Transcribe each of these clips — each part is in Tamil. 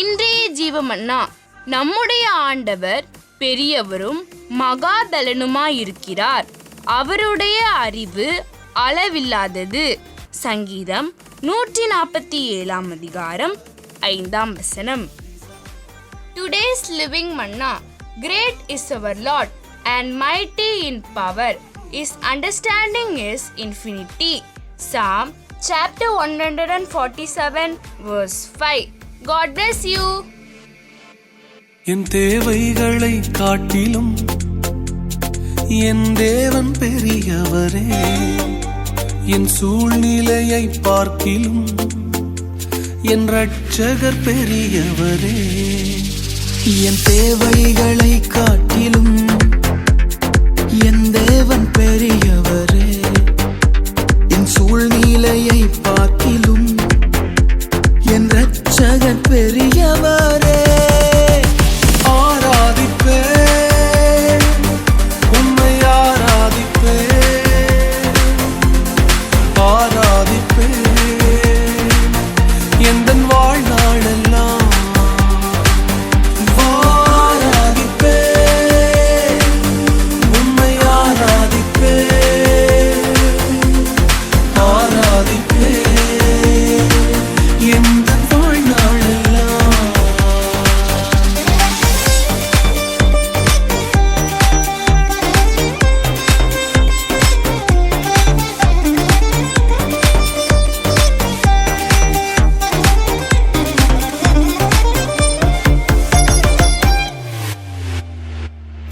இன்றைய ஜீவமன்னா நம்முடைய ஆண்டவர் பெரியவரும் மகாபலனுமாயிருக்கிறார். அவருடைய அறிவு அளவில்லாதது. சங்கீதம் 147 அதிகாரம் 5 Today's living manna. Great is our Lord and mighty in power. His understanding is infinity. Psalm chapter 147 verse 5. God bless you. என் தேவைகளை காட்டிலும் என் தேவன் பெரியவரே. என் சூழ்நிலையை பார்க்கிலும் என் இரட்சகர் பெரியவரே. என் தேவைகளை காட்டிலும் என் தேவன் பெரியவரே. என் சூழ்நிலையை பார்க்கிலும் என் இரட்சகர் பெரியவரே.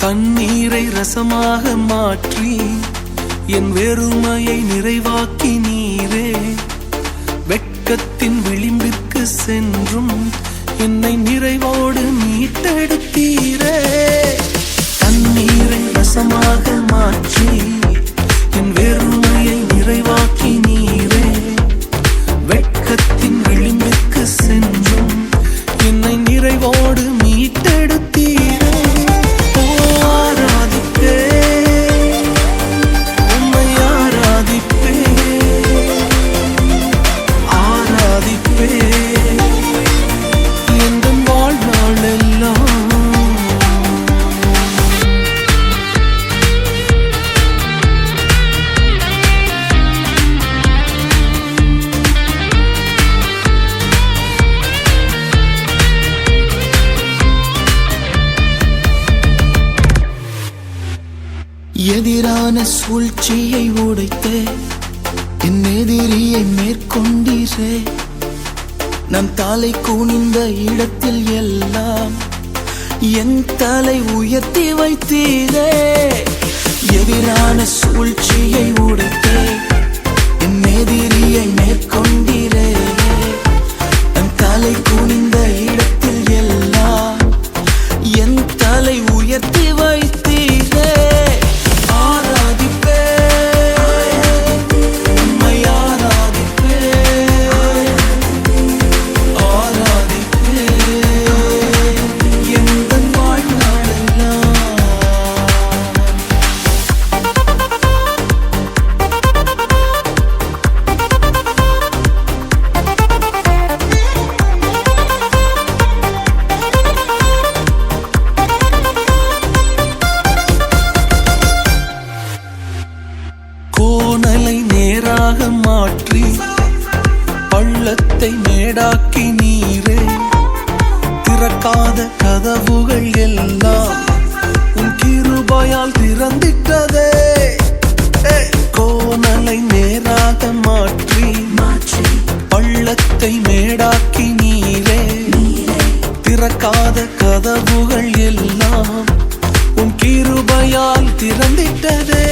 தண்ணீரை ரசமாக மாற்றி என் வெறுமையை நிறைவாக்கி நீரே. வெட்கத்தின் விளிம்பிற்கு சென்றும் என்னை நிறைவோடு மீட்டெடுத்தீரே. தண்ணீரை ரசமாக மாற்றி என் வெறுமையை நிறைவாக்கி நீரே. வெட்கத்தின் விளிம்பிற்கு சென்றும் என்னை நிறைவோடு மீட்டெடுத்தீரே. எதிரான சூழ்ச்சியை உடைத்தே என் எதிரியை மேற்கொண்டீரே. நம் தலை குனிந்த இடத்தில் எல்லாம் என் தலை உயர்த்தி வைத்தீரே. எதிரான சூழ்ச்சியை உடைத்தே என் எதிரியை மேற்கொண்டீரே. நம் தலை குனிந்த இடத்தில் எல்லாம் என் தலை உயர்த்தி வைத்தீரே. கோணலை நேராக மாற்றி பள்ளத்தை மேடாக்கி நீரே. திறக்காத கதவுகள் எல்லாம் உன் கிருபையால் திறந்திட்டதே. கோணலை நேராக மாற்றி பள்ளத்தை மேடாக்கி நீரே. திறக்காத கதவுகள் எல்லாம் உன் கிருபையால் திறந்திட்டதே.